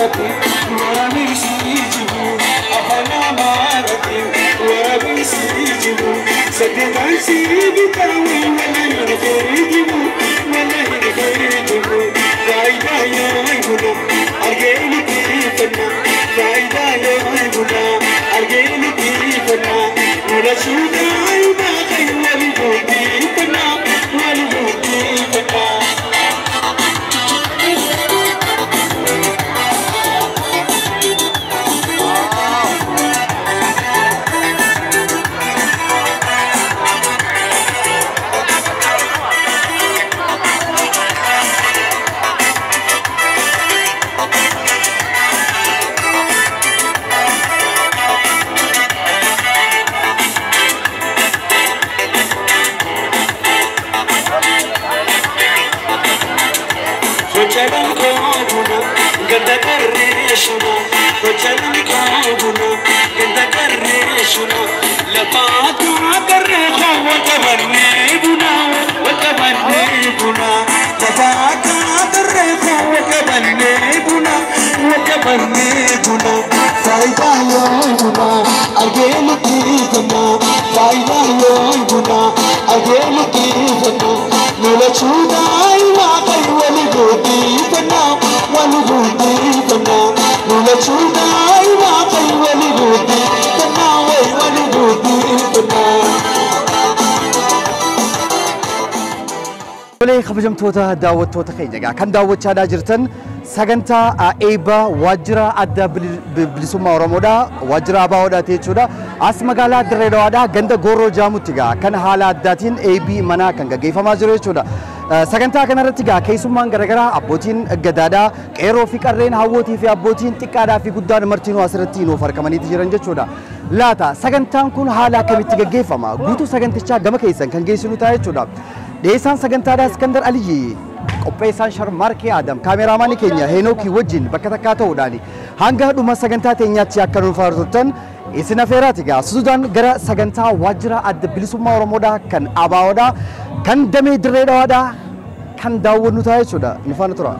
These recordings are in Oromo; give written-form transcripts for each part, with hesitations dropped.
مارتي وربي سيجبو أفنا مارتي وربي سيجبو سددان سيبتا ولا ينفرجبو ولا ينفرجبو فايدا يويبنا أرجيني كيفنا فايدا يويبنا أرجيني كيفنا ولا شودا عينا خير والجوديفنا والجوديفنا خبجم توتا داوت توتا خيجا كان داوت شادا جرتن سجنتا ايبا واجرا أدا بلسوما ورمودا واجرا باودا تيجودا اسمعالا دريدوادا غندا غورو جاموتيغا كان حالات داتين ايبي منا كانغا جيفا ماجرو يجودا سجنتا كان رتيغا كيسومان غرغرا ابوتين غدادا قيرو في قرين هاوتي في ابوتين تيكادا في غدان مرتينو اسرتينو فركماني تجرن جچودا لاتا سجنتان كون حالا كميتيغا جيفما غوتو سجنتچا غما كيسن كان جيسنو تايچودا ديسان سجنتا اسكندر علي قبيسان شر ماركي آدم كاميراماني كينيا هينوكي وجين بكتكاتو وداني هانغا دوما سجنتا تينيا تياكرون فارتوتن إسنا فيراتيغا سودان غرا سجنتا واجرا أد بلسوما ورمودا كان أباودا كان دمي دريدوادا كان داود نتاي شودا نفان ترى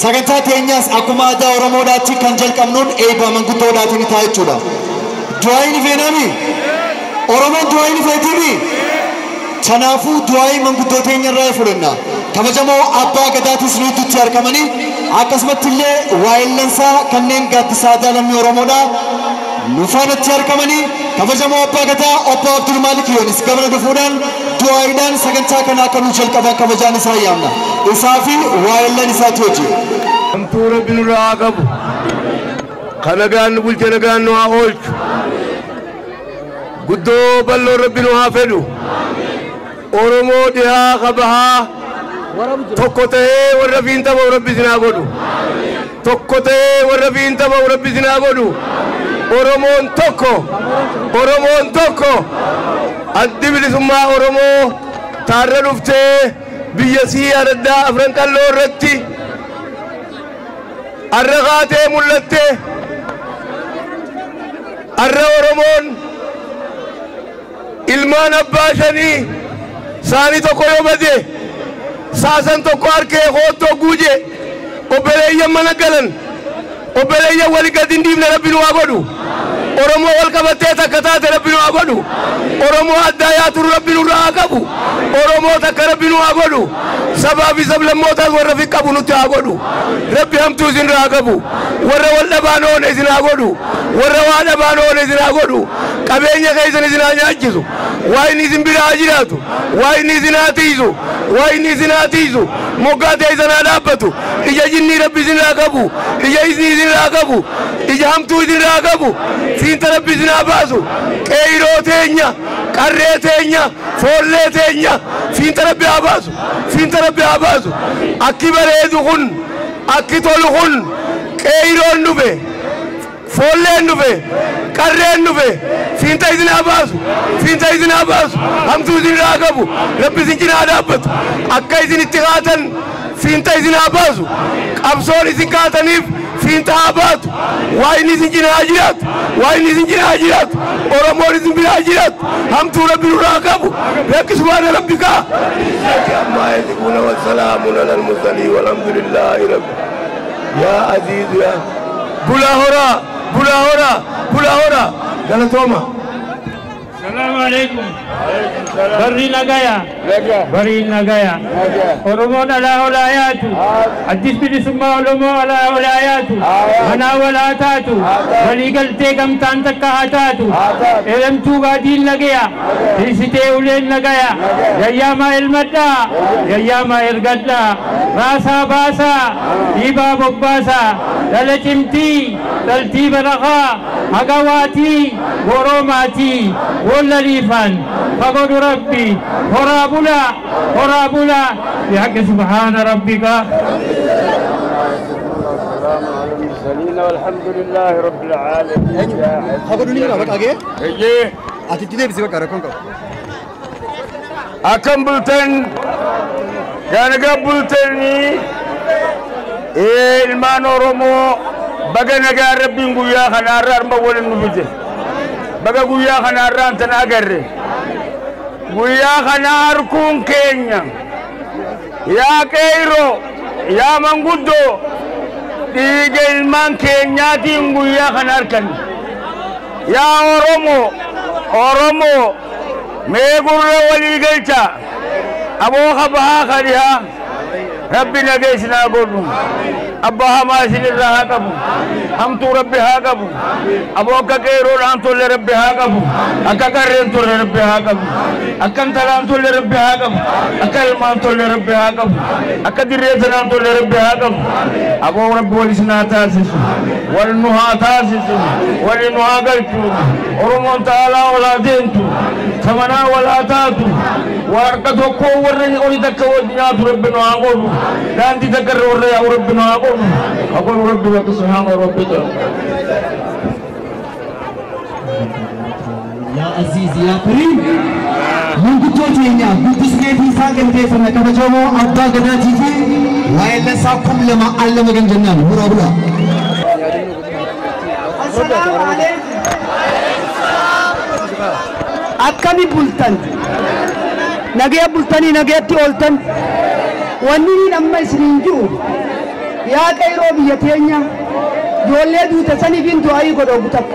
Sagantaa teenyas akkuma aadaa Oromoodhaatti kan jalqabnuun eebba manguddootaatti ta'a jechuudha. Du'aayin feenami Oromoon du'aayin feetiimi. Kanaafuu du'aayin manguddoo teenya irraa fudhanna. Kabajamoo abbaa gadaatis nutti argamanii akkasumatti illee waa'illansaa kanneen gaaddisaa jaalamni Oromoodhaa nufaanatti argamanii kabajamoo abbaa gadaa obbo Abdul Malik Yoonis gabra dhufuudhaan du'aayidhaan sagantaa kana akka nu jalqaban kabajaan isaa yaamna. Isaafi waa'illan isaatti hojii. Amtuu Rabbiin irraa qabu. Kanagaan bulcha nagaan nu haa oolchu. Guddoo bal'oo Rabbi nu haa fedhu. Oromoo dhihaa qabahaa. Tokko ta'ee warra fiintama Rabbi sinaa godhu. Tokko ta'ee warra fiintama Rabbi sinaa godhu. Oromoon tokko. Oromoon tokko. Addi bilisummaa Oromoo taarra dhuftee biyya sii addaa afran qalloo irratti arra qaatee mul'atte arra Oromoon ilmaan abbaa shanii saanii tokko yoo bade saasan tokko harkee hoottoo guuje obboleeyyan mana galan obboleeyyan wali gad hin dhiifne Rabbi nu haa godhu. Oromoo wal qabattee takka taate Rabbi nu haa godhu. Oromoo addaa yaaturu Rabbi nurraa haa qabu. Oromoo takka Rabbi nu haa godhu. Sabaa fi sablammootaas warra fi qabu nutti haa godhu. Rabbi hamtuu isinirraa haa qabu. Warra wal dhabaan oole isin haa godhu. Warra waa dhabaan oole isin haa godhu. Qabeenya keessan isin haa nyaachisu. Waa inni isin bira haa jiraatu. Waa inni isin haa tiisu. Waa inni isin haa tiisu. Moggaa ta'e isin haa dhaabbatu. Ija jinnii Rabbi isinirraa qabu. Ija isin isinirraa qabu. Ija hamtuu isinirraa qabu. Fiinta Rabbi isin haa baasu. Qeeyiroo teenya. Qarree teenya. Foollee teenya. Fiinta Rabbi haa baasu. Fiinta Rabbi haa baasu. Akki bareedu kun. Akki tolu kun. Qeeyiroon dhufe. Foolleen dhufe. Qarreen dhufe. Fiinta isin haa baasu. Fiinta isin haa baasu. Hamtuu isin haa qabu. Rabbi isin cinaa dhaabbatu. Akka isin itti kaatan fiinta isin haa baasu. Qabsoon isin kaataniif فين تعبات وين نزين هاجرات وين نزين هاجرات ورمو نزين هاجرات هم تورا بالراقب لك سبحان ربك ما يذكرون والسلام على المرسلين والحمد لله رب يا عزيز يا بلا هورا قال توما السلام عليكم برينا غايا ورمون على ولاياته حديث بلسما علمو على ولاياته أنا ولاتاتو وليقل تيقم تانتكاتاتو إلم توقاتين لغايا إلسيتي أولين لغايا ياما المدى ياما إرقدى راسا باسا إيبا بباسا للجمتي تلتي برغا هقواتي وروماتي والليفان فقد ربي هرابلا بحق سبحان ربك والحمد لله رب العالمين أكم بلتن كان قبلتني المان ورمو بقى نجا ربي نقول خنا رار بقول النبضة بقى قويا خنا ران تناقر قويا خنا أركون كينيا يا كيرو يا منقدو تيجي المان كينيا تين قويا خنا أركن يا أورمو ميقول ولي قلتا أبوها بها خليها ربنا قيسنا قولوا أبوها ما سنر رها قبو هم تو ربها قبو أبوك كيرون هم تو لربها قبو أكا كرين تو لربها قبو أكا تلان تو لربها قبو أكا المان تو لربها قبو أكا دريتنا تو لربها قبو أبو رب ولسنا تاسس والنها تاسس والنها قلتو ورمون تعالى ولا دينتو ثمنا ولا تاتو واركتو كو ورني أولي تكو دينات ربنا أقول لا أنت تكرر يا ربنا أقول ربي لك سبحان ربك يا عزيز يا كريم من كتوتينيا بتسمع في ساكن كيف نكبجومو أبدا قناتي في وإلا ساكم لما علم جنان مرابلا السلام عليكم أكمل بلتن نجيب بلتني نجيب تولتن وني لما يسرنجو يا كيرو بيتينيا يولدوا تسني بنتو أي قدو بتك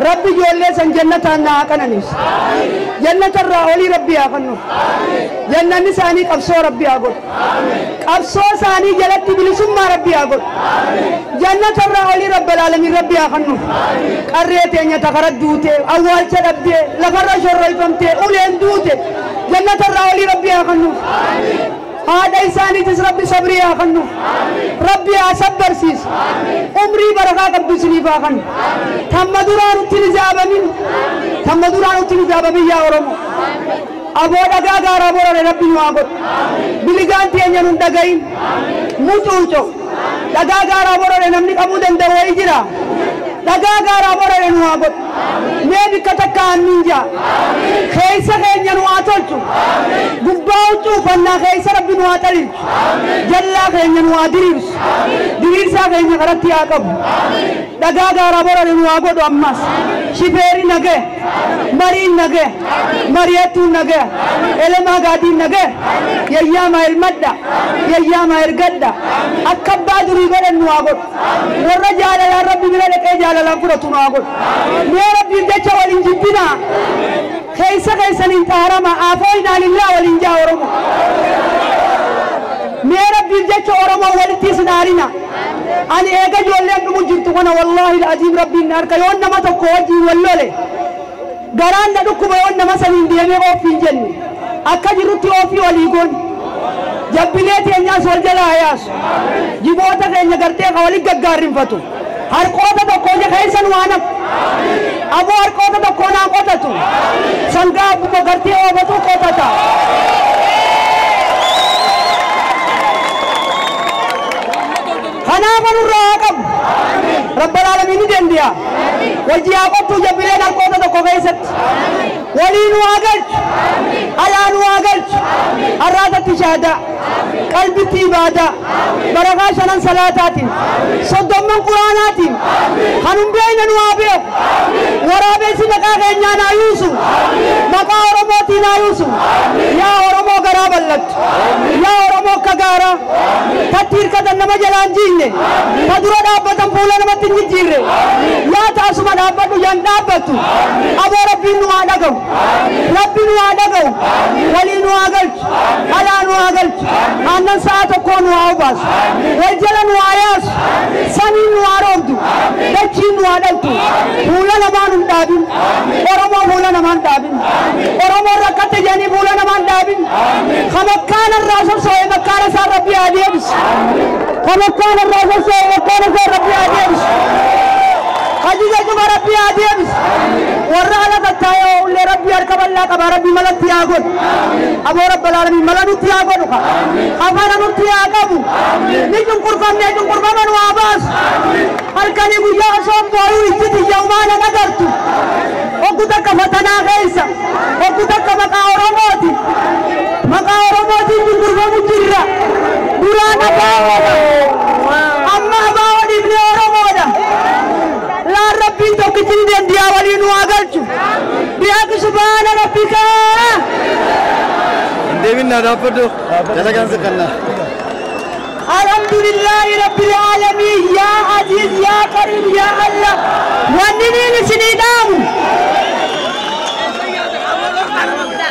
ربي يولد سن جنة أنا أكننيس جنة الرأولي ربي أكنو جنة نساني قبصو ربي أقول قبصو ساني جلت بلسما ربي أقول جنة الرأولي رب العالمين ربي أكنو قريتين يتقرد دوتي أول شربتي لفر شر ريفمتي أولين دوتي جنة الرأولي ربي أكنو هذا إنساني تس ربي صبري أكنو ربي أصبر سيس عمري بركة قبض سنيفا أكنو ثم دوران تنزاب من يا أورمو أبو دعاء غارا بورا ربي نوابط بلغان تيانيان دعاين موتوچو دعاء غارا بورا نمني كمودن دواي جرا دعاء غارا بورا نوابط مين كتكان نينجا خيسا خينيا نواتلچو غباوچو فنا خيسا ربي نواتلچ جلا خينيا نوادريس ديرسا خينيا غرتي آقب دعاء غارا بورا نوابط أمس شبيري نگه مرين نگه مريتو نگه إلما غادي نگه يياما المدة يياما إرقدة أكبا دريغل النواغل والرجال يا ربي من لك إجال الأنفرة نواغل يا ربي جيش والإنجبنا خيسا انتهرما آفوينا لله والإنجا ورمو يا ربي جيش ورمو والتيس نارنا أنا إيجا جولي بمجرد وانا والله العظيم ربي النار كيون نما تقوجي واللولي غران ندوكو بيون نما سنين ديامي أوفي الجنة أكاجروتي أوفي وليقون جبليتي أنياس والجلا آياس جيبوتا كأنيا غرتي خوالي غغارين فتو هر قوتا تقوجي خيسان وانا أبو هر قوتا تقونا قوتا تو سنگا أبو غرتي أوبتو قوتا تا خنافن الراقب رب العالمين جنديا وجياقب تجبلين القوة تقوغيست ولين واقلت على نواقلت الرادة تشاهد qalbitti ibaada barakaa shanan salaataatiin soddomman quraanaatiin kanum beeyna nu haa beeku waraabessi maqaa keenyaa naa yuusu maqaa oromootii naa yuusu yaa oromoo garaa bal'attu yaa oromoo akka gaaraa tatti hirkatan nama jalaan jiinne ta dura dhaabbatan fuula namatti hin jijjiirre yaa taasuma dhaabbadhu yan dhaabbattu aboo rabbiin nu haa dhagahu rabbiin nu haa dhagahu walii nu haa galchu alaa nu haa galchu aannan sa'a tokkoo nu haa obaasu wal jala nu haa yaasu samiin nu haa roobdu dachiin nu haa dhaltu fuula namaan hin dhaabin oromoo fuula namaan dhaabin oromoo rakkatte jedhanii fuula namaan dhaabin kamakkaan irraa soso'e makkaan isaa rabbi haa deebisu kamakkaan irraa soso'e makkaan isaa rabbi haa deebisu ajiza cuma rabbi haa deebisu warra ala tattaa'ee ullee rabbi harka bal'aa qaba rabbi malatti haa godhu aboo rabbal aalamiin mala nutti haa godhu afana nutti haa qabu ni cunqurfamnee cunqurfaman waa baasu halkanii guyyaa osoo booyuu itti yawmaana nagartu oggu takka fatanaa keessa oggu takka maqaa oromooti maqaa oromootiin cunqurfamu jirra duraan abaawodha amma abaawoo dhibnee oromoodha laan rabbiin tokkichi ni dandiyaa waliin nu haa galchu biyyaaki subhaana rabbika deebinaa dhaabbadhu dalagaan siqannaa الحمد لله رب العالمين يا عزيز يا كريم يا الله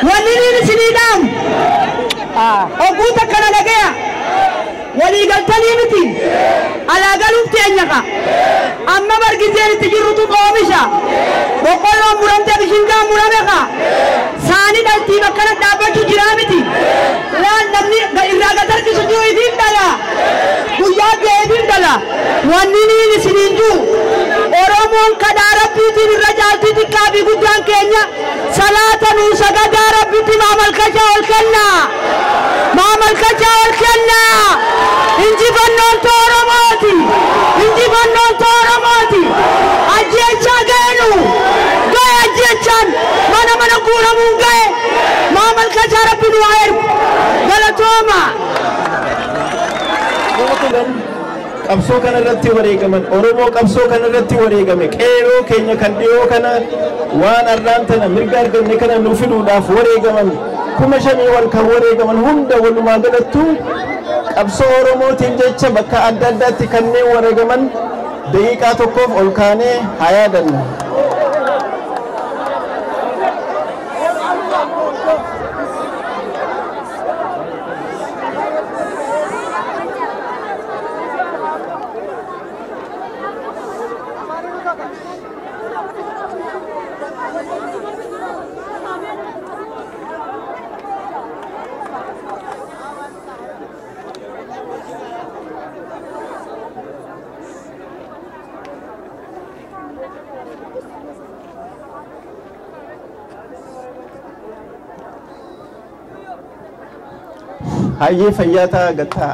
ونني سنيدام أقول كنا لقيا ولي قلتني متي على قلوب تينيكا أما برجزين تجرتو قومشا وقال لهم مرمت بشنجا مرمكا ثاني دلتي مكان دابتو جرامتي لا نمني إراغة تركي سجو إذين دلا ويا بيدين دلا ونيني نسنينجو أرومون كدارا بيتي الرجال بيتي كابي قدان كينيا صلاة نوسا كدارا بيتي مامل كجا والكنا مامل كجا والكنا إنجي فنون تورماتي إنجي فنون تورماتي أجيشا غينو غي أجيشان مانا كورا مون غي مامل كجا ربي نوائر غلطوما qabsoo kana irratti wareegaman oromoo qabsoo kana irratti wareegame qeeroo keenya kan dhiyoo kana waan arraan tana mirga arganne kana nu fiduudhaaf wareegaman 5,000 wal kan wareegaman hunda walumaa galattu qabsoo oromootiin jecha bakka adda addaatti kanneen wareegaman daqiiqaa tokkoof ol kaanee haa yaadannu. Hayyee fayyataa gattaa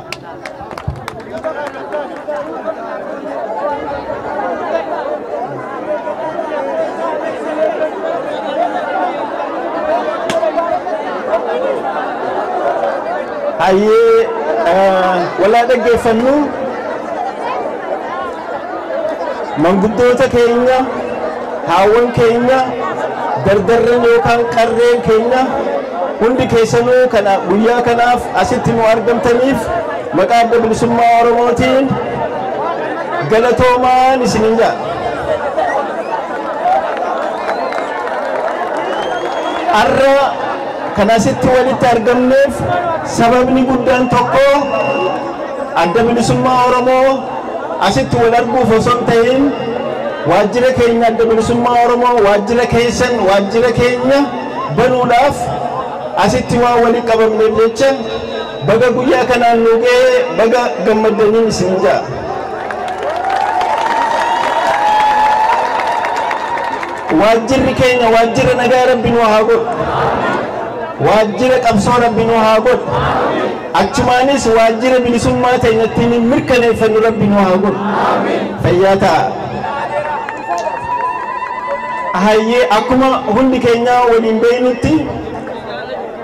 hayyee walaa dhaggeeffannu manguddoota keenya haawwan keenya dardarran yookaan qarreen keenya hundi keessanuu kana guyyaa kanaaf asitti nu argamtaniif maqaa adda bilisummaa oromootiin galatoomaan isiniin jedha. Har'a kan asitti walitti argamneef sababni guddaan tokko adda bilisummaa oromoo asitti wal arguuf osoo hin ta'in waajjira keenya adda bilisummaa oromoo waajjira keessan waajjira keenya banuudhaaf asitti waan walitti qabamneef jecha baga guyyaa kanaan nu ga'ee baga gammadanii isin jedha. Waajjirri keenya waajjira nagaa rabbi nu haa godhu. Waajjira qabsoo rabbi nu haa godhu. Achumaanis waajjira bilisummaa teenya ittiin mirkaneeffannu rabbi nu haa godhu. Fayyaa ta'a. Hayyee akkuma hundi keenya waliin beeknutti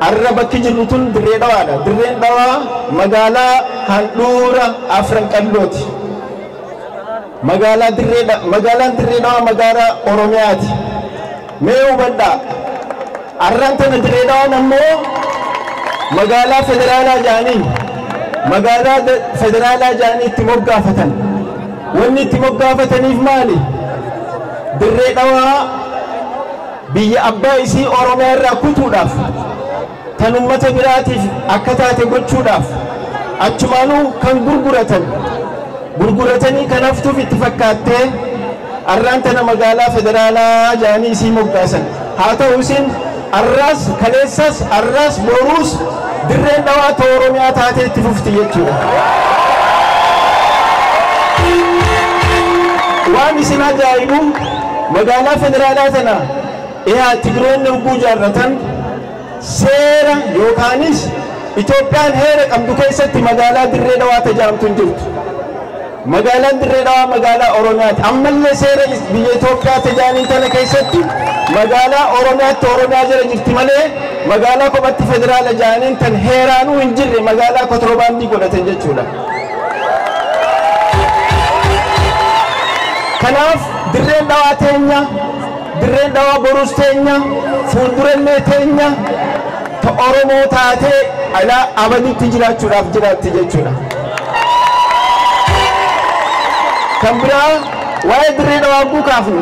arra bakki jirru tun dirree dhawaadha. Dirreen dhawaa magaalaa handhuura afran qallooti. Magaalaan dirree dhawaa magaalaa Oromiyaati. Mee hubadhaa arraan tana dirree dhawaan ammoo magaalaa federaalaa jaanii magaalaa federaalaa jaanii itti moggaafatan. Wanni itti moggaafataniif maali? Dirree dhawaa biyya abbaa isii Oromiyaa irraa kutuudhaaf tan ummata biraatiif akka taate gochuudhaaf achumaanuu kan gurguratanii kan haftuuf itti fakkaattee arraan tana magaalaa federaalaa jaanii isii moggaasan. Haa ta'u isin arraas kaleessas arraas boruus dirreen dhawaa ta Oromiyaa taatee itti fufti jechuudha. Waan isin ajaa'ibu magaalaa federaalaa tana Tigiroonni hoguu jaarratan seera yookaanis Itoophiyaan heera qabdu keessatti magaalaa dirree dhawaa tajaajamtu hin jirtu. Magaalaan dirree dhawaa magaalaa Oromiyaati. Ammallee seera biyya Itoophiyaa tajaajilanii tana keessatti magaalaa Oromiyaatti Oromiyaa jala jirti malee magaalaa kophatti federaala jaaniin tan heeraanuu hin jirre magaalaa kontiroobaandii godhatan jechuudha. Kanaaf dirreen dhawaa teenya dirreen dhawaa boruus teenya fuuldurallee teenya ta Oromoo taatee alaa abaditti jiraachuudhaaf jiraatti jechuudha. Kan biraa waa'ee dirree dhawaa guukaafnu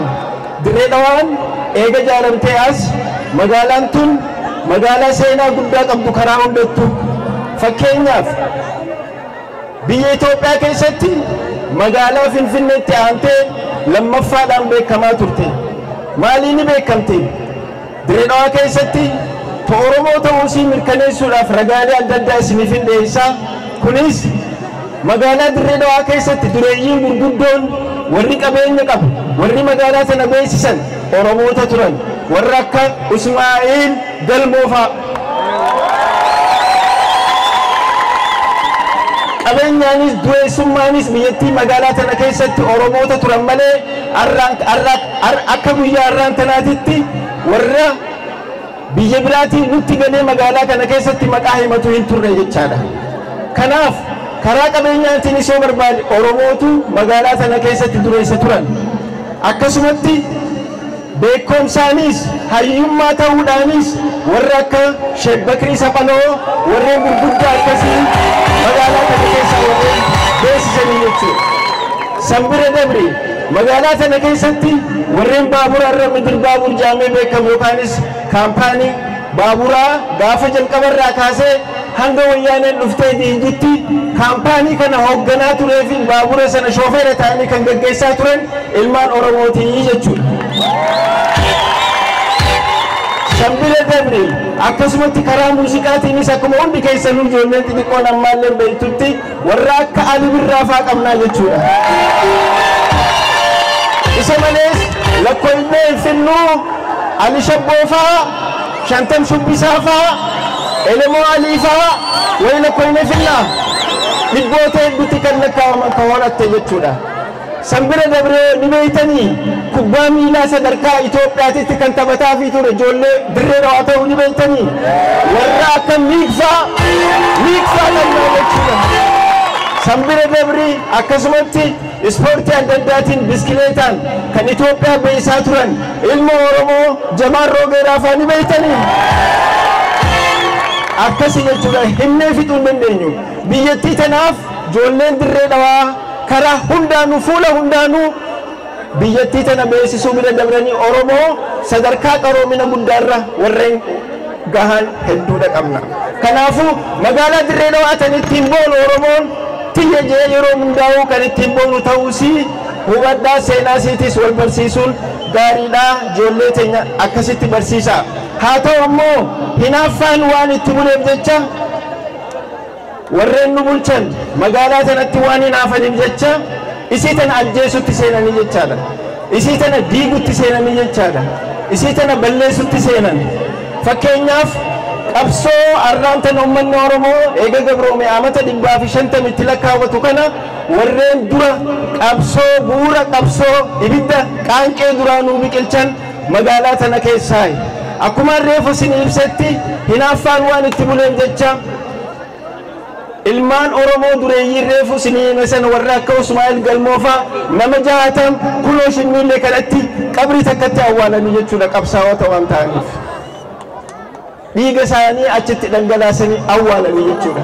dirree dhawaan eega jaaramtee as magaalaan tun magaalaa seenaa guddaa qabdu karaa hundattu. Fakkeenyaaf biyya Itoophiyaa keessatti magaalaa Finfinneetti aantee lammaffaadhaan beekamaa turte. Maaliin beekamte? Dirree dhawaa keessatti Oromoo ta'uusii mirkaneessuudhaaf ragaalee adda addaa isiniif hin dhiyeessaa. Kunis magaalaa dirree dhawaa keessatti dureeyyiin gurguddoon warri qabeenya qabu warri magaalaa sana beeksisan Oromoota turan warra akka Ismaa'eel Galmoofaa. Qabeenyaanis dureessummaanis biyyattii magaalaa tana keessatti Oromoota turan malee akka guyyaa arraan tanaatitti warra biyya biraatiin nutti galee magaalaa kana keessatti maqaa himatu hin turre jechaadha. Kanaaf karaa qabeenyaatiin isoo barbaade Oromootu magaalaa tana keessatti dureessa turan. Akkasumatti beekumsaanis hayyummaa ta'uudhaanis warra akka Sheekh Bakrii Saphaloo warreen gurguddaa akkasii magaalaa kana keessa warreen beeksisanii jechuudha. Sambira Dabri magaalaa tana keessatti warreen baabura irra midir baabur jaamee beekamu yookaanis kaampaanii baaburaa gaafa jalqabarraa kaasee hanga wayyaaneen dhuftee diinjitti kaampaanii kana hoogganaa turee fi baabura sana shoofeera ta'anii kan gaggeessaa turan ilmaan Oromootii jechuudha. Sambira Dabri akkasumatti karaa muuziqaatiinis akkuma hundi keessanuu ijoolleen xixiqqoon ammaallee beektutti warra akka Ali Birraa fa'aa qabnaa jechuudha. Isa malees lakkoofnee finnuu Ali Shabboofaa, Shantam Shubbisaafaa, Elemoo Aliifaa wayi lakkoofnee finnaa dhibboota hedduutti kan lakkaa'aman kan horatte jechuudha. Sambira Dabree ni beeytanii kubbaa miilaa sadarkaa Itoophiyaatitti kan taphataa fi ture ijoollee dirree dhawaa ta'uu ni beeytanii warra akka miikfaa qabnaa jechuudha. Sambira Dabree akkasumatti ispoortii adda addaatiin biskileetaan kan Itoophiyaa beeksisaa turan ilma Oromoo Jamaal Roobeeraa fa'aa ni beeytanii. Akkasii jechuudha himnee fixuu hin dandeenyu. Biyyattii tanaaf ijoolleen dirree dhawaa karaa hundaanuu fuula hundaanuu biyyattii tana beeksisuu bira dabranii Oromoo sadarkaa qaroomina guddaarra warreen gahan hedduudha qabna. Kanaafuu magaalaa dirree dhawaa tan ittiin boonu Oromoon tiyya jee yeroo hundaa'uu kan ittiin boonu ta'uusii hubadhaa seenaa isiitis wal barsiisuun gaariidhaa ijoollee teenya akkasitti barsiisaa. Haa ta'u ammoo hinaaffaan waan itti buleef jecha warreen nu bulchan magaalaa tanatti waan hinaafaniif jecha isii tana ajjeesutti seenanii jechaadha. Isii tana diigutti seenanii jechaadha. Isii tana balleessutti seenan. Fakkeenyaaf qabsoo arraan tana uummanni Oromoo eega gabroome amata 150 lakkaawwatu kana warreen dura qabsoo bu'uura qabsoo ibidda qaanqee duraanuu biqilchan magaalaa tana keessaa akkuma reefu sin ibsetti hinaaffaan waan itti buleen jecha ilmaan Oromoo dureeyyii reefu sinii sana warra akka Usmaa'il Galmoofaa nama 60 kunoo shinniillee kanatti qabrii takkatti awwaalanii jechuudha qabsaa'ota waan ta'aniif dhiiga isaanii achitti dhangalaasanii awwaalanii jechuudha.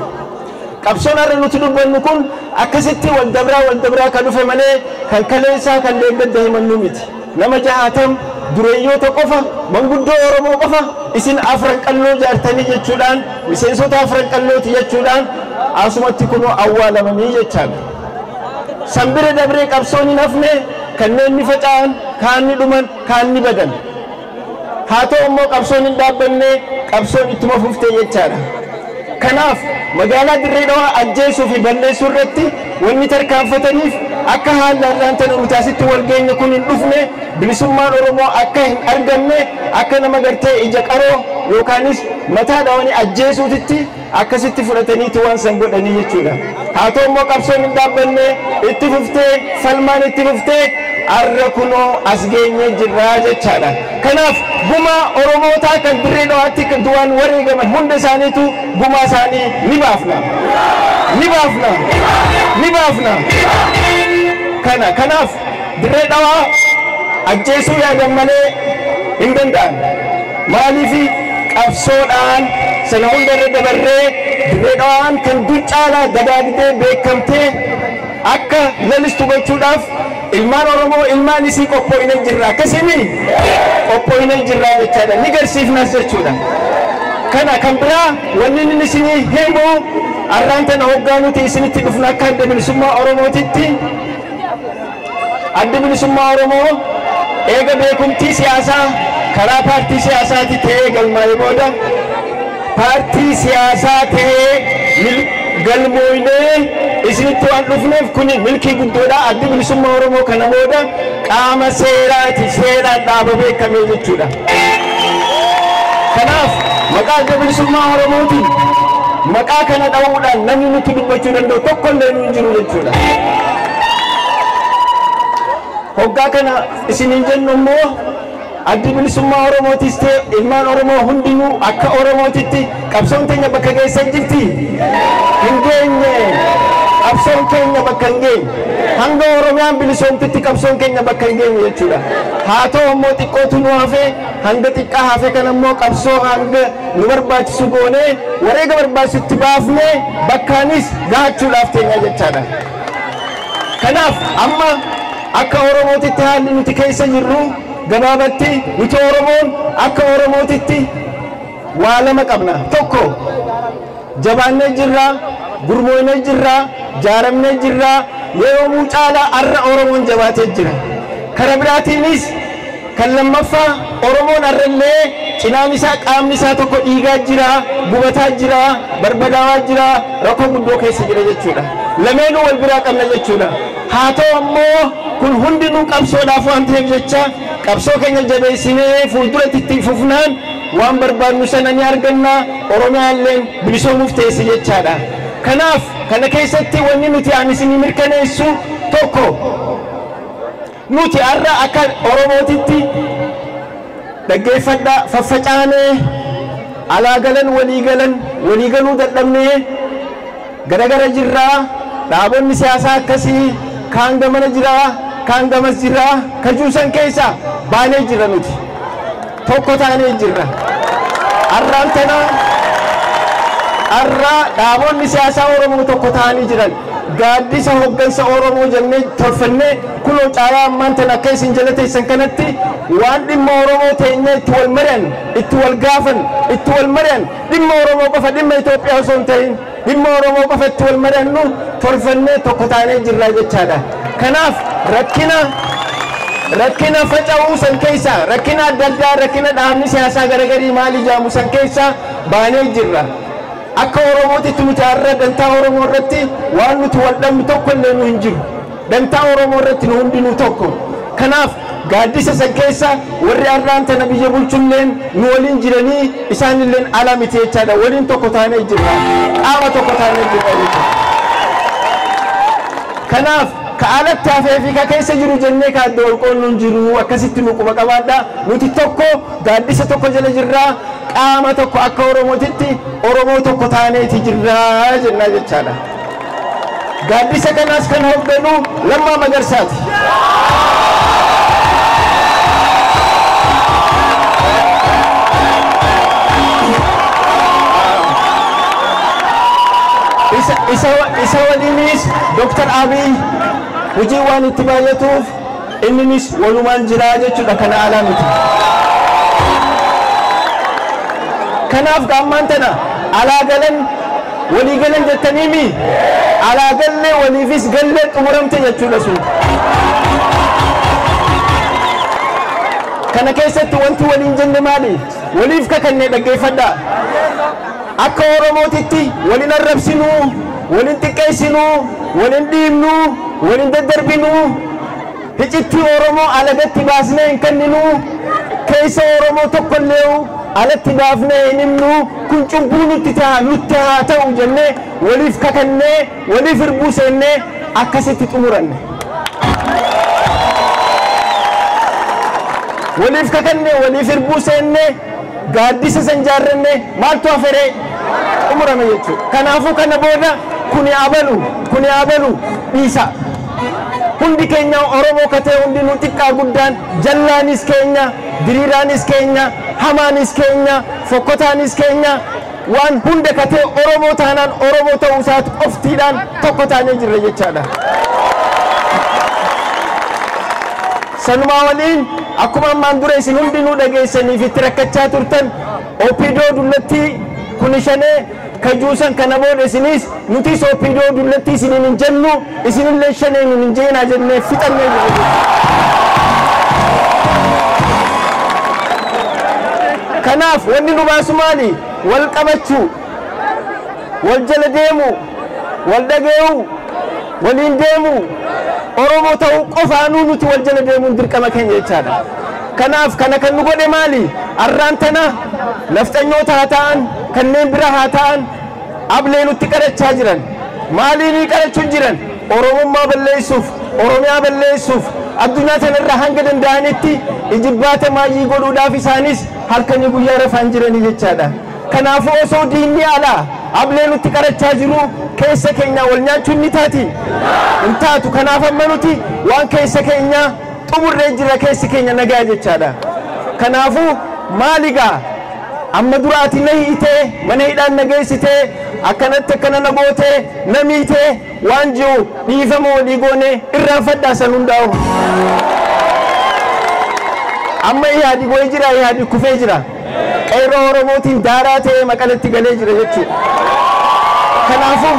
Qabsoon har'a nuti dubbannu kun akkasitti wal dabraa kan dhufe malee kan kaleessaa kan deeggadda himannu miti. Nama 60 dureeyyoota qofa manguddoo Oromoo qofa isin afran qalloo jaartanii jechuudhaan miseensota afran qallooti jechuudhaan asumatti kunoo awwaalamanii jechaadha. Sanbira dabree qabsoon hin hafne kanneen ni faca'an kaan ni dhuman kaan ni badan. Haa ta'u immoo qabsoon hin dhaabbanne qabsoon ittuma fuftee jechaadha. Kanaaf magaalaa Dirree Dhawaa ajjeesuu fi balleessuu irratti wanni tarkaanfataniif akka haalaan tan utaasitti wal geenye kun hin dhufne bilisummaan Oromoo akka hin argamne akka nama gartee ija qaroo yookaanis mataa dhawanii ajjeesuutitti akkasitti fudhataniiti waan san godhanii jechuudha. Haa ta'u immoo qabsoon hin dhaabbanne itti fuftee falmaan itti fuftee arra kunoo as geenye jirraa jechaadha. Kanaaf gumaa Oromootaa kan Dirree Dhawaatti du'an wareegaman hunda isaaniitu gumaa isaanii ni baafna. Kanaaf Dirree Dhawaa ajjeesuu yaadan malee hin danda'an. Maaliifi qabsoodhaan sana hundarra dabarree Dirree Dhawaan kan duccaalaa dagaagdee beekamtee akka lalistu gochuudhaaf ilmaan Oromoo ilmaan isii qophooyina jirra akkasimi qophooyina jirra jechaadha ni garsiifnas jechuudha. Kana kan biraa wanni inni isinii himu arraan tana hoggaanuti isinitti dhufna akka adda bilisummaa Oromootitti adda bilisummaa Oromoo eega beekumtii siyaasaa karaa paartii siyaasaatti ta'ee galmaa'ee booda paartii siyaasaa ta'ee galmooynee isinitti waan dhufneef kuni milkii guddoodha. Adda bilisummaa Oromoo kana booda qaama seeraati seeraan dhaaba beekamee jechuudha. Kanaaf maqaa adda bilisummaa Oromootiin maqaa kana dha'uudhaan namni nuti dubbachuu danda'u tokkollee nu hin jiru jechuudha. Hoggaa kana isiniin jennu immoo adda bilisummaa Oromootis ta'e ilmaan Oromoo hundinuu akka Oromootitti qabsoon keenya bakka geessan jirti hin geenye. Qabsoon keenya bakka hin geenye hanga Oromiyaan bilisoomtitti qabsoon keenya bakka hin geenye jechuudha. Haa ta'u immoo xiqqootu nu hafe hanga xiqqaa hafe kana immoo qabsoo hanga nu barbaachisu goonee wareega barbaachisutti baafnee bakkaanis gahachuudhaaf teenya jechaadha. Kanaaf amma akka Oromootitti haalli nuti keessa jirru gabaabatti nuti Oromoon akka Oromootitti waa lama qabna. Tokko jabaannee jirra, gurmoonee jirra, jaaramnee jirra, yeroo mucaalaa arra Oromoon jabaatee jira. Kara biraatiinis kan lammaffaa Oromoon arrallee cinaan isaa qaamni isaa tokko dhiigaa jira, gubataa jira, barbadaawaa jira, rakkoo guddoo keessa jira jechuudha. Lameenuu wal biraa qabna jechuudha. Haa ta'u ammoo kun hundinuu qabsoodhaaf waan ta'eef jecha qabsoo keenya jabeessinee fuulduratti itti fufnaan waan barbaadnu sana ni arganna. Oromiyaalleen bilisoomuuf teessi jechaadha. Kanaaf kana keessatti wanni nuti ani isinii mirkaneessu tokko nuti har'a akka Oromootitti dhaggeeffadhaa faffacaanee alaagalan waliigaluu dadhabnee garagara jirraa. Dhaabonni siyaasaa akkasii kaan gamana jiraa kaan gamas jiraa kajuusan keessa baanee jira nuti tokko taanee jirra. Arraan tana arra dhaabonni siyaasaa Oromoo tokko taanii jiran gaaddisa hoggansa Oromoo jennee tolfannee kunoo caalaa ammaan tana akka isin jala teessan kanatti waan dhimma Oromoo teenyee itti wal mari'an itti wal gaafan itti wal mari'an dhimma Oromoo qofa dhimma Itoophiyaa osoo hin ta'in dhimma Oromoo qofa itti wal mari'annu tolfannee tokko taanee jirra jechaadha. Kanaaf rakkina faca'uu san keessa rakkina adda addaa rakkina dhaabni siyaasaa garagarii maal ijaamu san keessa baanee jirra. Akka Oromootitti nuti har'a dantaa Oromoo irratti waan nuti wal dhabnu tokko illee nu hin jiru. Dantaa Oromoo irratti nu hundinuu tokko. Kanaaf gaaddisa san keessa warri arraan tana biyya bulchulleen nu waliin jiranii isaanilleen ala miti jechaadha. Waliin tokko taanee jirra. Qaama tokko taanee jirra jechuudha. Kanaaf alatti hafee fi ka keessa jiru jennee ka adda walqoonnuun jiru akkasitti nu quba qabaadha. Nuti tokko gaaddisa tokko jala jirraa qaama tokko akka Oromootitti Oromoo tokko taaneeti jirraa jennaa jechaadha. Gaaddisa kanaas kan hoogganu Lammaa Magarsaati. isa waliinis Dr. Abiy hojii waan itti baay'atuuf inninis walumaan jira jechuudha kana alaa miti. Kanaaf gaammaan tana alaa galan walii galan jettaniimi alaa gallee waliifis gallee xumuramte jechuudha sun. Kana keessatti wanti waliin jenne maali? Waliif kakannee dhaggeeffadhaa. Akka Oromootitti walin arrabsinuu, walin xiqqeessinuu, walin dhiibnuu, walin daddarbinuu, hicittii Oromoo alagatti baasnee hin kenninuu, keessa Oromoo tokkollee alatti baafnee hin himnuu, kun cubbuu nutti haa ta'u jennee waliif kakannee, waliif hirbuu seennee akkasitti xumuranne. Waliif kakannee, waliif hirbuu seennee gaaddisa san jaarrannee maaltu haferee xumurame jechuudha. Kanaafuu kana booda kuni abalu dhiisa. Hundi keenya Oromoo katee hundi nu xiqqaa guddaan jallaanis keenya, diriiraanis keenya, hamaanis keenya, fokkotaanis keenya waan hunda katee Oromoo taanaan Oromoo ta'uu isaati qoftiidhaan tokko taanee jirra jechaadha. Sanumaa waliin akkuma ammaan dura isin hundinuu dhageessaniif itti rakkachaa turtan OPDO dullatti kuni shanee kajuusan kana booda isinis nutis OPDO dullatti isinin hin jennu isinillee shanee nun hin jeenaa jennee fixannee jirra. Kanaaf wanni nu baasu maali? Wal qabachuu, wal jala deemuu, wal dhage'uu, waliin deemuu. Oromoo ta'uu qofaanuu nuti wal jala deemuun dirqama keenya jechaadha. Kanaaf kana kan nu godhe maali? Arraan tana nafxanyoota haa ta'an, kanneen bira haa ta'an ablee nutti qarachaa jiran. Maaliin qarachuun jiran? Oromummaa balleessuuf, Oromiyaa balleessuuf, addunyaa tanarraa hanga danda'anitti ijibbaata maayii godhuudhaaf isaanis halkanii guyyaa rafaan jiranii jechaadha. Kanaafuu osoo diinni alaa ablee nutti qarachaa jiru keessa keenya wal nyaachuun ni taati. Hin taatu. Kanaaf amma nuti waan keessa keenya xumurree jira, keessi keenya nagaa jechaadha. Kanaafuu maaligaa amma duraati na hiitee mana hidhaan nageessitee akkanatti akkana na gootee na miitee waan jiru dhiifama walii goonee irraanfadhaa san hundaa'u. Amma yaadi go'ee jira, yaadi kufee jira. Qeerroo Oromootiin daaraa ta'ee maqalatti galee jira jechuudha. Kanaafuu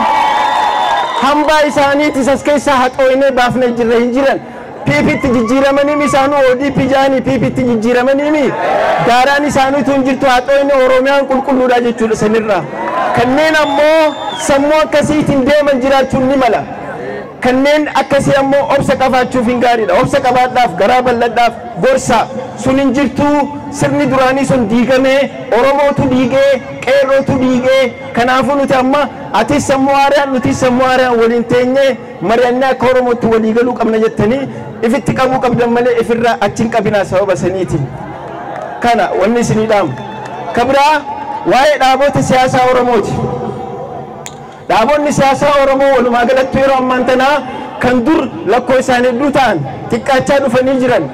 hambaa isaaniitis as keessaa haxooyinee baafnee jirra hin jiran. Piipitti jijjiiramanii isaanuu ODP jaanii piipitti jijjiiramanii daaraan isaaniitu hin jirtu haxooyinee Oromiyaan qulqulluudha jechuudha sanirraa. Kanneen ammoo sammuu akkasiitiin deeman jiraachuun ni mala. Kanneen akkasii ammoo obsa qabaachuuf hin gaariidha. Obsa qabaadhaaf, garaa bal'adhaaf, gorsa sun hin jirtuu. Sirni duraanii sun diigamee Oromootu diigee, qeerrootu diigee. Kanaafuu nuti amma atis sammuu haaraan nuti sammuu haaraan waliin teenyee mari'annee akka Oromootti walii galuu qabna jettanii ifitti qabuu qabdan malee ifirraa achiin qabinaa sababa saniiti. Kana wanni isinii dhaamu. Kabiraa waa'ee dhaabota siyaasaa Oromooti. Dhaabonni siyaasaa Oromoo walumaa galatti yeroo ammaan tanaa kan dur lakkoo isaanii hedduu ta'an xiqqaachaa dhufanii jiran.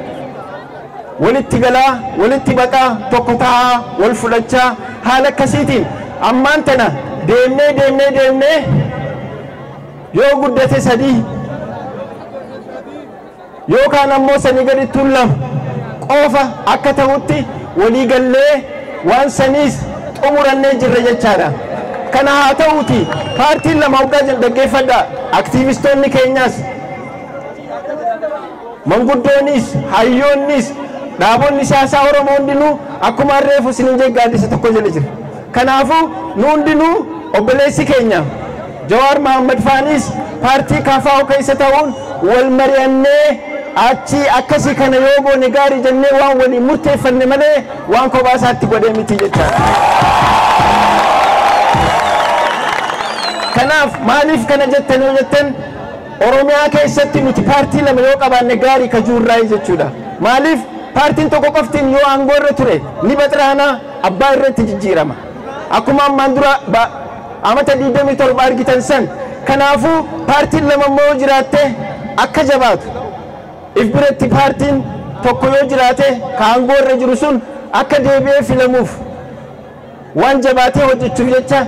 Walitti galaa, walitti baqaa, tokko ta'aa, wal fudhachaa haala akkasiitiin ammaan tana deemnee yoo guddate sadii yookaan ammoo sanii gadittuun lama qofa akka ta'utti walii gallee waan saniis xumurannee jirra jechaadha. Kana haa ta'uuti paartiin lama hoggaa dhaggeeffadhaa. Aktiivistoonni keenyaas, manguddoonis, hayyoonnis, dhaabonni siyaasaa Oromoo hundinuu akkuma reefu isiniin jee gaaddisa tokko jala jira. Kanaafuu nu hundinuu obboleessi keenya Jawaar Mohaammed faanis paartii KFO keessa ta'uun wal mari'annee achi akkasii kana yoo goone gaarii jennee waan waliin murteeffanne malee waan kophaa isaatti godhee miti jechaadha. Kanaaf maaliif kana jettan Oromiyaa keessatti nuti paartii lama yoo qabaanne gaarii kajuurraa jechuudha. Maaliif paartiin tokko qoftiin yoo aangoo irra ture ni baxiraana abbaa irratti jijjiirama. Akkuma ammaan dura amata 27 argitan san kanaafuu paartiin lama immoo jiraatte akka jabaatu if biratti paartiin tokko yoo jiraate ka aangoo irra jiru sun akka deebi'ee filamuuf waan jabaatee hojjechuuf jecha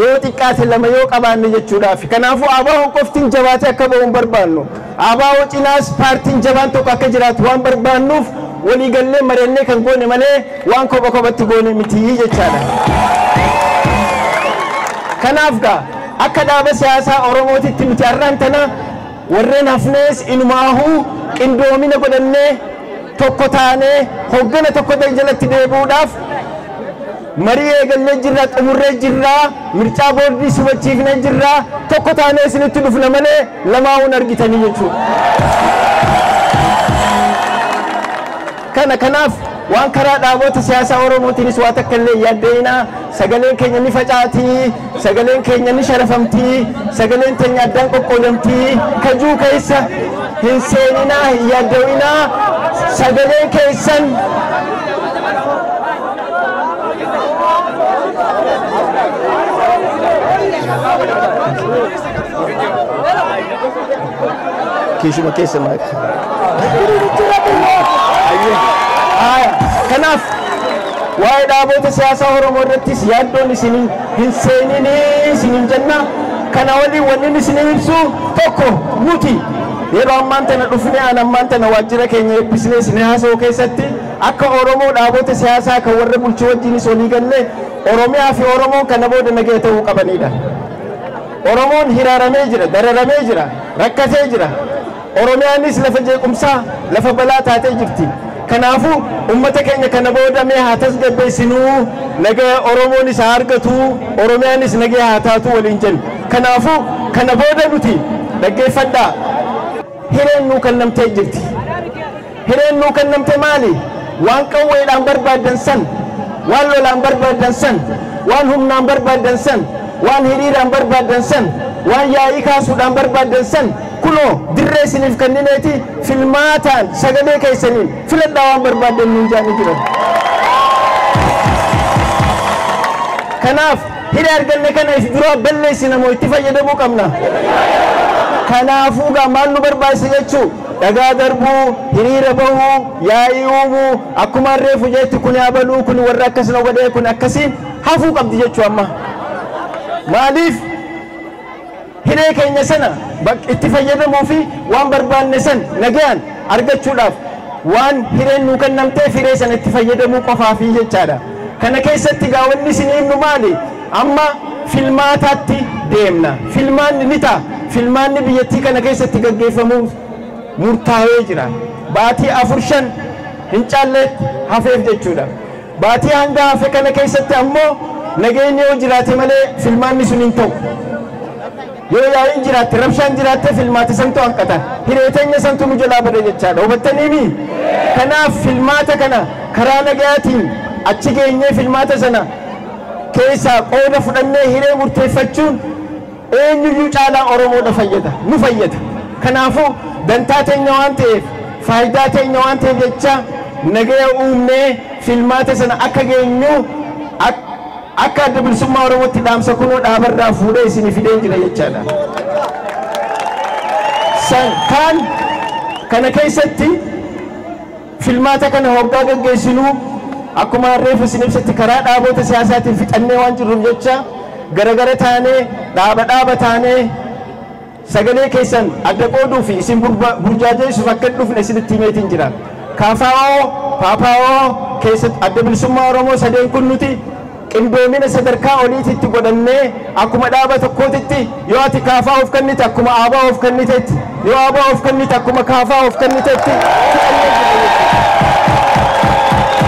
yoo xiqqaate lama yoo qabaanne jechuudhaaf kanaafuu ABO qoftiin jabaatee akka ba'u barbaannu ABO cinaas paartiin jabaan tokko akka jiraatu waan barbaannuuf walii gallee marennee kan goone malee waan kopha kophatti goone miti jechaadha. Kanaaf gaa akka dhaaba siyaasaa Oromootitti nuti arraan tana warreen hafnees inumaahuu qindoomina godhannee tokko taanee hoggana tokko jalatti deebi'uudhaaf marii eegallee jirra xumurree jirra mircaa boordii subachiifnee jirra tokko taanee isinitti dhufna malee lamaa'uun argitanii jechuudha. Kanaaf waan karaa dhaabota siyaasaa Oromootiinis waa takka illee yaaddeeyna sagaleen keenya ni facaatii sagaleen keenya ni sharafamtii sagaleen teenya addaan qoqqoodamtii kajuu keessa hin seeninaa hin yaaddeewinaa sagaleen keessan Kishuma keessa kanaaf waa'ee dhaabota siyaasaa Oromoo irrattis yaaddoon isin hin seeninii isin jenna kana waliin wanni isin ibsu tokko nuti yeroo ammaan tana dhufne ammaan tana waajjira keenya eebbisnee isin haasa'u keessatti akka Oromoo dhaabota siyaasaa kan warra bulchuu wajjinis walii galle Oromiyaa fi Oromoon kana booda nagee ta'uu qabanidha. Oromoon hiraaramee jira dararamee jira rakkatee jira Oromiyaanis lafa jeequmsaa lafa balaa taatee jirti. Kanaafuu ummata keenya kana booda mee haa tasgabbeessinuu nagaa Oromoon isa argatu Oromiyaanis nagee haa taatu waliin jennu. Kanaafuu kana booda nuti dhaggeeffadhaa hireen nuu kennamtee jirti. Hireen nuu kennamte maali? Waan qawweedhaan barbaadan san waan lolaan barbaadan san waan humnaan barbaadan san waan hiriiraan barbaadan san waan yaa'ii kaasuudhaan barbaadan san kuno dirree isiniif kennineeti filmaataan sagalee keessaniin filadhaa waan barbaadan nuun jaanii jiran. Kanaaf hiree arganne kana if dura balleessina moo itti fayyadamuu qabna. Kanaafuu gaa maal nu barbaachisa jechuu dhagaa darbuu hiriira bahuu yaa'ii uumuu akkuma reefu jeetti kun abaluu kun warra akkasina godhee kun akkasiin hafuu qabdi jechuu amma. Maaliif hiree keenya sana itti fayyadamuu fi waan barbaanne san nagaan argachuudhaaf waan hireen nuu kennamteef hiree sana itti fayyadamuu qofaafi jechaadha. Kana keessatti gaa wanni isin himnu maali? Amma filmaataatti deemna. Filmaanni ni ta'a. Filmaanni biyyattii kana keessatti gaggeeffamuu murtaa'ee jira. Baatii 4-5 hin caalleetti hafeef jechuudha. Baatii hanga hafe kana keessatti ammoo nageenyi yoo jiraate malee filmaanni sun hin ta'u. Yoo yaa'iin jiraatte rabshaan jiraatte filmaata santu hanqata. Hireetenya santu nu jalaa bada jechaadha. Hubattaniimi? Kanaaf filmaata kana karaa nagayaatiin achi geenyee filmaata sana keessaa qooda fudhannee hiree murteeffachuun eenyuyyuu caalaa Oromoodha fayyada. Nu fayyada. Kanaafuu dantaa teenya waan ta'eef faayidaa teenya waan ta'eef jecha nagaya uumnee filmaata sana akka geenyu akka adda bilisummaa Oromootti dhaamsa kunoo dhaabarraa fuudhee isin fidee jira jechaadha. Kan kana keessatti filmaata kana hoggaa gaggeessinuu akkuma reefu isin ibsatti karaa dhaabota siyaasaatiin fixannee waan jirruuf jecha garagara taanee dhaaba taanee sagalee keessan adda qooduu fi isin burjaajeessuuf akka dhufne isinitti himeetiin jira. KFO, PAPO keessatti adda bilisummaa Oromoo sadeen kun nuti qindoomina sadarkaa oliititti godhannee akkuma dhaaba tokkootitti yoo ati KFO of kennite akkuma ABO of kenniteetti yoo ABO of kennite akkuma KFO of kenniteetti.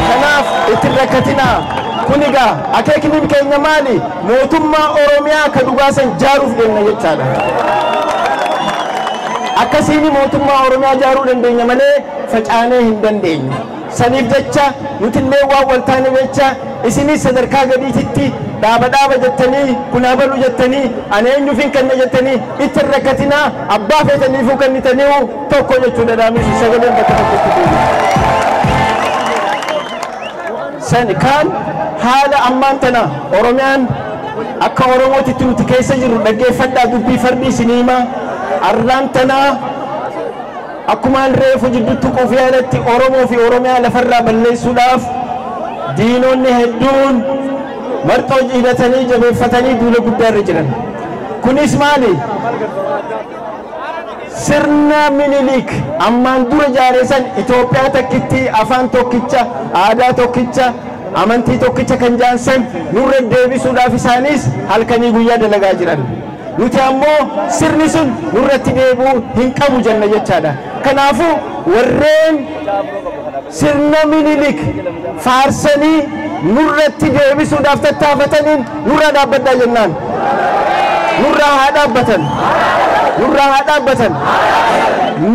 Kanaaf itti rakkatinaa kunigaa akeekni keenya maali? Mootummaa Oromiyaa ka dhugaasan jaaruuf deemna jechaadha. Akkasiin mootummaa Oromiyaa jaaruu dandeenya malee facaanee hin dandeenyu. Saniif jecha nuti illee waan waltaane jecha isinis sadarkaa gadiititti dhaaba jettanii kun abalu jettanii ani eenyuufin kanna jettanii itti rakkatinaa abbaa feetaniifuu kannitanii tokko jechuudha dhaamisi sagaleen bakka tokkotti deebi'u. San kan haala ammaan tana Oromiyaan akka Oromootitti nuti keessa jiru dhaggeeffadhaa dubbii fardi isiniima arraan tana akkuma reefu jidduutti quufiyaalatti Oromoo fi Oromiyaa lafarraa balleessuudhaaf diinonni hedduun marxoo hidhatanii jabeeffatanii duula guddaa irra jiran. Kunis maali? Sirna Minilik ammaan dura jaareessan Itoophiyaa takkitti afaan tokkicha aadaa tokkicha amantii tokkicha kan jaansan nurra deebisuudhaaf isaanis halkanii guyyaa dalagaa jiran. Nuti ammoo sirni sun nurratti deebi'uu hin qabu jenna jechaadha. Kanaafuu warreen sirna Minilik faarsanii nurratti deebisuudhaaf tattaafataniin nurraa dhaabbadhaa jennaan. Nurraa haa dhaabbatan. Nurraa haa dhaabbatan.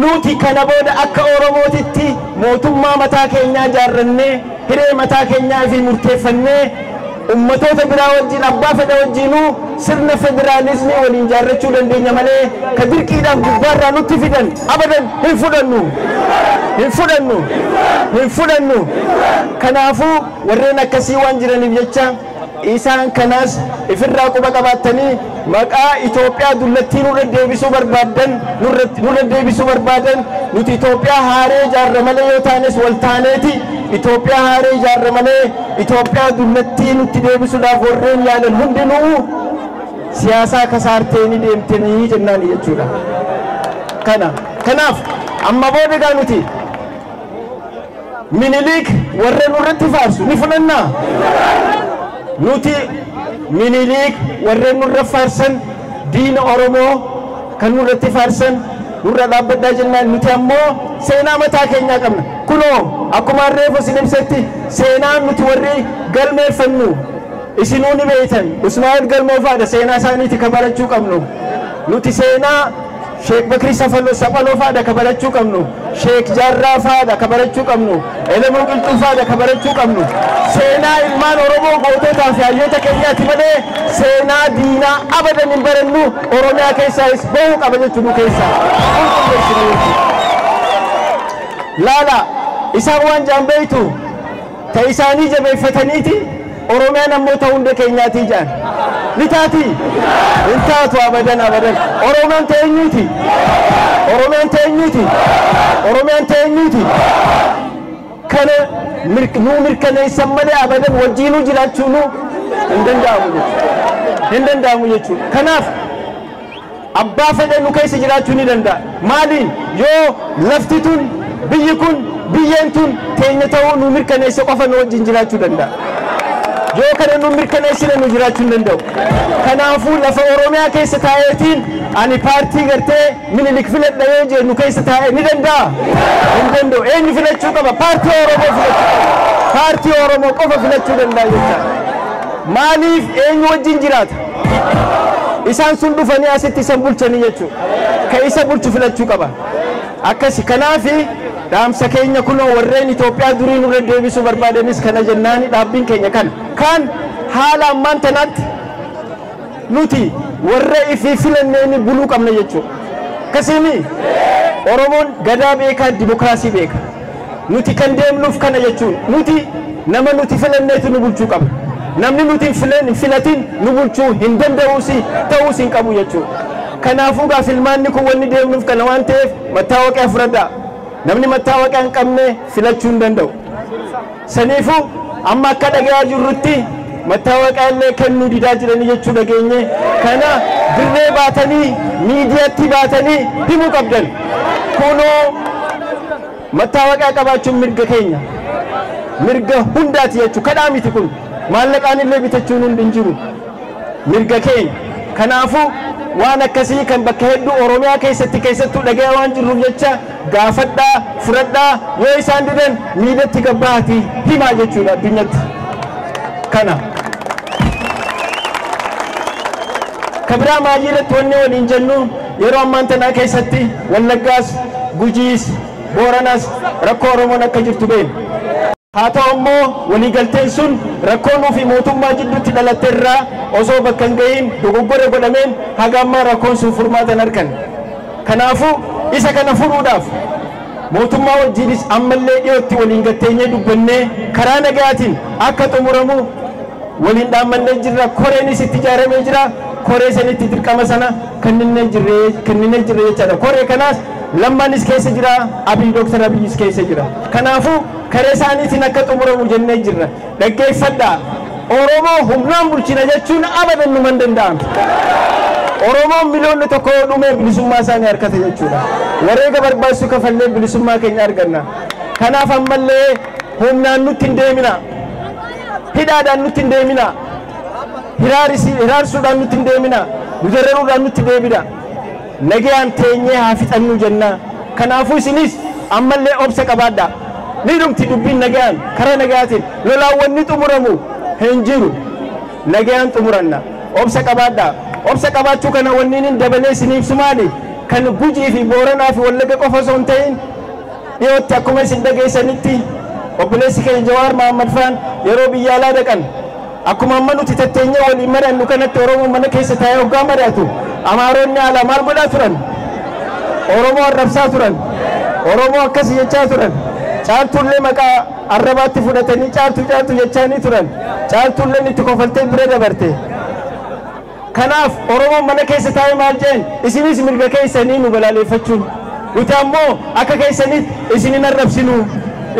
Nuti kana booda akka Oromootitti mootummaa mataa keenyaa ijaarrannee hiree mataa keenyaa fi murteeffannee ummatoota biraa wajjin abbaa fedha wajjinuu sirna federaalizimii waliin ijaarrachuu dandeenya malee ka dirqiidhaan gubbaarraa nutti fidan abadan hin fudhannu. Hin fudhannu. Hin fudhannu. Kanaafuu warreen akkasii waan jiraniif jecha isaan kanas ifirraa quba qabaatanii maqaa Itoophiyaa dullattii nurra deebisuu barbaadan nuti Itoophiyaa haaree ijaarra malee yoo taanes wal taaneeti Itoophiyaa haaree ijaarra malee Itoophiyaa dullattii nutti deebisuudhaaf warreen yaalan hundinuu siyaasaa kasaarteeni deemtanii jennaan jechuudha. Kanaaf amma booda nuti Minilik warreen nurratti faarsu ni fudhannaa. Nuti Minilik warreen nurra faarsan diina Oromoo kan nurratti faarsan nurra dhaabbadhaa jennaan. Nuti ammoo seenaa mataa keenyaa qabna. Kunoo akkuma reefu isin ibsetti seenaan nuti warri galmeeffannu isinuu ni beektan. Usmaa'il Galmoofaadha seenaa isaaniiti kabarachuu qabnu. Nuti seenaa Sheek Bakrii Saphaloofaadha kabarachuu qabnu. Sheek Jaarraafaadha kabarachuu qabnu. Elemuu Qilxuufaadha kabarachuu qabnu. Seenaa ilmaan Oromoo goototaa fi hayyoota keenyaati malee seenaa diinaa abadan hin barannu. Oromiyaa keessaas bahuu qaba jechuudha keessaa. Laala isaan waan jaambeeytu ta isaanii jabeeffataniiti Oromiyaan ammoo ta'uu hunda keenyaati jaan. Ni taati? Hin taatu abadan. Oromiyaan teenyuuti. Oromiyaan teenyuuti. Kana nu mirkaneessan malee abadan wajjinuu jiraachuun hin danda'amu jechuudha. Kanaaf abbaa fedhe nu keessa jiraachuu ni danda'a. Maaliin yoo lafti tun biyyi kun biyyeen tun teenya ta'uu nu mirkaneesse qofa nu wajjin jiraachuu danda'a. Yoo kana nu mirkaneessine nu jiraachuu hin danda'u. Kanaafuu lafa Oromiyaa keessa taa'eetiin ani paartii gartee Minilik filadha yoo jennu keessa taa'ee ni danda'a? Hin danda'u. Eenyu filachuu qaba? Paartii Oromoo filachuu qaba. Paartii Oromoo qofa filachuu danda'a jechuudha. Maaliif eenyu wajjin jiraata? Isaan sun dhufanii asitti isan bulchanii jechuudha. Ka isa bulchu filachuu qaba. Akkasi kanaafi dhaamsa keenya kunoo warreen Itoophiyaa durii nurra deebisuu barbaadanis kana jennaani dhaabbiin keenya kana. Kan haala ammaan tanaatti nuti warra ifi filanneeni buluu qabna jechuudha. Akkasimi Oromoon gadaa beekaa dimokiraasii beeka. Nuti kan deemnuuf kana jechuudha. Nuti nama nuti filanneetu nu bulchuu qaba. Namni nuti hin filatin nu bulchuu hin danda'uusi ta'uus hin qabu jechuudha. Kanaafuu gaafilmaanni kun wanni deemnuuf kana waan ta'eef mattaawaqaa fudhadhaa. Namni mattaawaqaa hin qabne filachuu hin danda'u. Saniifuu amma akka dhagayaa jirrutti mattaawaqaa illee kennuu didaa jiranii jechuu dhageenye kana dirree baatanii miidiyaatti baatanii himuu qabdan. Kunoo mattaawaqaa qabaachuun mirga keenya. Mirga hundaati jechuu kadhaa miti kun. Maallaqaan illee bitachuun hundi hin jiru. Mirga keenya. Kanaafuu waan akkasii kan bakka hedduu Oromiyaa keessattuu dhagaya waan jirruuf jecha gaafadhaa fudhadhaa yoo isaan didan miidatti gabbaatii himaa jechuudha addunyatti. Kana kabiraa maayiirratti wanni waliin jennu yeroo ammaan tanaa keessatti Wallaggaas Gujiis Booranaas rakkoo Oromoon akka jirtu beekna. haa ta'u immoo waliigalteen sun rakkoon fi mootummaa jidduutti dhalateerraa osoo bakka hin gahin dogoggora godhameen haga ammaa rakkoon sun furmaatan argan. Kanaafuu isa kana furuudhaaf mootummaa wajjinis ammallee dhiyootti waliin gatteenyee dubbannee karaa nagaatiin akka xumuramu waliin dhaammannee jirra. Koreenis itti ijaaramee jira. Koree sanitti dirqama sana kenninee jirre jechaadha. Koree kanaas lammaanis keessa jira, Dr. Abiyyiis keessa jira. Kanaafuu karee isaaniitiin akka xumuramu jennee jirra. Dhaggeeffadhaa. Oromoo humnaan bulchina jechuun abadan numa hin danda'amtu. Oromoon miliyoonni tokko dhumee bilisummaa isaanii harkata jechuudha. Wareega barbaachisu kafallee bilisummaa keenya arganna. Kanaaf ammallee humnaan nutti hin deemina. Hidhaadhaan nutti hin deemina. Hiraarsuudhaan nutti hin deemina. Gujarreeruudhaan nutti deebina. Nagayaan teenyee haa fixannu jenna. Kanaafuu isinis ammallee obsa qabaadhaa. Ni dhumti dubbiin nagayaan karaa nagayaatiin lolaawwanni xumuramu hin jiru. Nagayaan xumuranna. Obsa qabaadhaa. Obsa qabaachuu kana wanniin dabalee isiniif sumaali kan Gujii fi Booranaa fi Wallagga qofa osoo hin ta'in dhiyootti akkuma isin dhageessanitti obboleessi keenya Jawaar Mahammad faan yeroo biyya alaa dhaqan akkuma amma nuti tatteenyee waliin mari'annu kanatti Oromoo mana keessa taa'ee hoggaa mari'atu Amaaronni alaa maal godhaa turan? Oromoo arrabsaa turan. Oromoo akkas jechaa turan. Caaltuullee maqaa arrabaatti fudhatanii caaltu jechaanii turan. Caaltuulleen itti kofaltee bira dabarte. Kanaaf Oromoon mana keessa taa'ee maal jeen isinis mirga keessanii nu balaaleffachuun nuti ammoo akka keessanitti isinin arrabsinu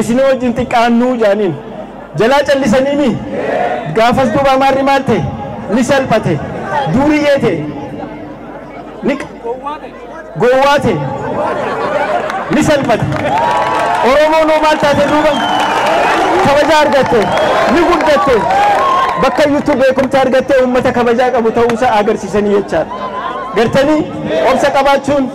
isin wajjin xiqqaannuu jaaniin jalaa callisaniimi gaafas duuba maarri maal ta'e ni salphate duuriyyee ta'e ni gowwaa ta'e ni salphate Oromoon maal taate duuba kabaja argatte ni guddatte. Bakka YouTube beekumsa argattee uummata kabajaa qabu ta'uusaa agarsiisanii jechaadha. Gartanii obsa qabaachuun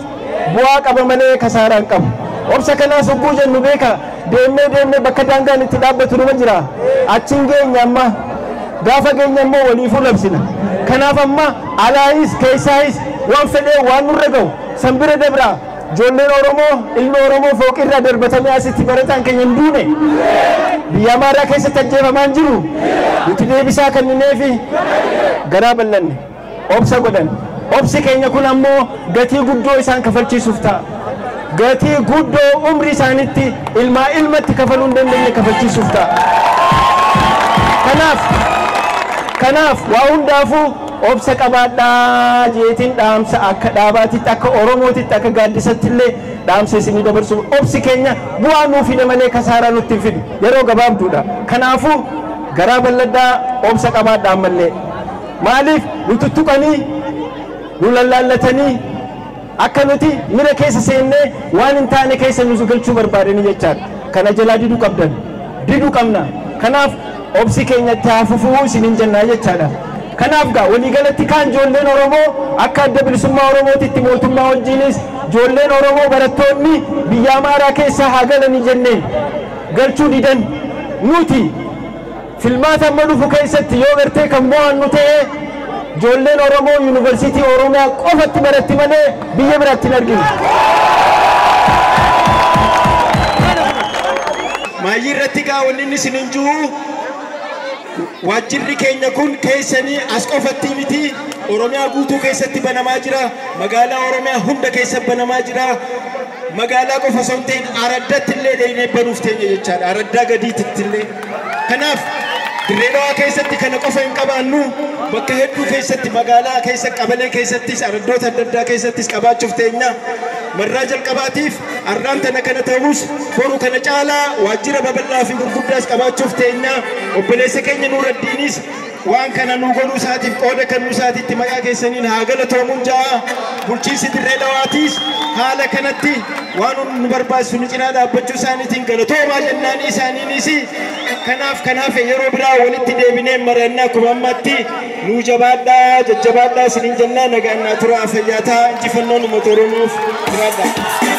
bu'aa qaba malee kasaaraa hin qabu. Obsa kanaas hogguu jennu beeka deemnee bakka daangaan itti dhaabbatu numa jira. Achiin geenya amma gaafa geenya immoo waliifuu labsina. Kanaaf amma alaayis keessaayis waan fedhee waan nurra gahu sanbira dabraa. Ijoolleen Oromoo ilmi Oromoo fooqirraa darbatamee asitti barataan keenya hin duune biyya Amaaraa keessatti ajjeefamaan jiru nuti deebisaa kennineefi garaa bal'anne obsa godhan. Obsi keenya kun ammoo gatii guddoo isaan kafalchiisuuf ta'a. Gatii guddoo umrii isaanitti ilmaa ilmatti kafaluu hin dandeenye kafalchiisuuf ta'a. Kanaaf waa hundaafuu obsa qabaadhaa jeetiin dhaamsa akka dhaabaatitti akka Oromootitti akka gaaddisatti illee dhaamsa isinii dabarsu. Obsi keenya bu'aa nuu fide malee kasaaraa nutti hin fidu yeroo gabaabduudha. Kanaafuu garaa bal'adhaa obsa qabaadhaa ammallee maaliif nu tuttuqanii nu lallaallatanii akka nuti mira keessa seennee waan hin taane keessa nu galchuu barbaadanii jechaadha. Kana jalaa diduu qabna. Kanaaf obsi keenyatti haa fufuu isiniin jennaa jechaadha. Kanaaf gaa waliigalatti kaan ijoolleen Oromoo akka adda bilisummaa Oromootitti mootummaa wajjinis ijoolleen Oromoo barattoonni biyya Amaaraa keessaa haa galanii jenneen galchuu didan nuti filmaata amma dhufu keessatti yoo gartee kan mo'annu ta'ee ijoolleen Oromoo yuunivarsiitii Oromiyaa qofatti baratti malee biyya biraatti hin arginu. Maayii irratti gaa wanni isin hin jiru waajjirri keenya kun keessanii as qofatti miti Oromiyaa guutuu keessatti banamaa jira. Magaalaa Oromiyaa hunda keessatti banamaa jira. Magaalaa qofa osoo hin ta'in Araddatti illee deemnee banuuf teenya jechaadha. Araddaa gadiitti illee. Kanaaf Dirree Dhawaa keessatti kana qofa hin qabaannu bakka hedduu keessatti magaalaa keessa qabalee keessattis araddoota adda addaa keessattis qabaachuuf teenya. Marraa jalqabaatiif arraan tana kana ta'us boru kana caalaa waajjira babal'aa fi gurguddaas qabaachuuf teenya. Obboleessa keenya Nuuraddiinis waan kana nu godhuu isaatiif qooda kennuu isaatiitti maqaa keessaniin haa galatoomuun ja'a. Bulchiinsi Dirree Dhawaatiis haala kanatti waan nu barbaachisu nu cinaa dhaabbachuu isaaniitiin galatoomaa jennaan isaaniinis. Kanaaf yeroo biraa walitti deebinee mari'annaa akkuma ammaatti nu jabaadhaa jajjabaadhaa isiniin jennaa nagaan naa turaa fayyaa ta'aa injifannoon uummata Oromoof jiraadhaa.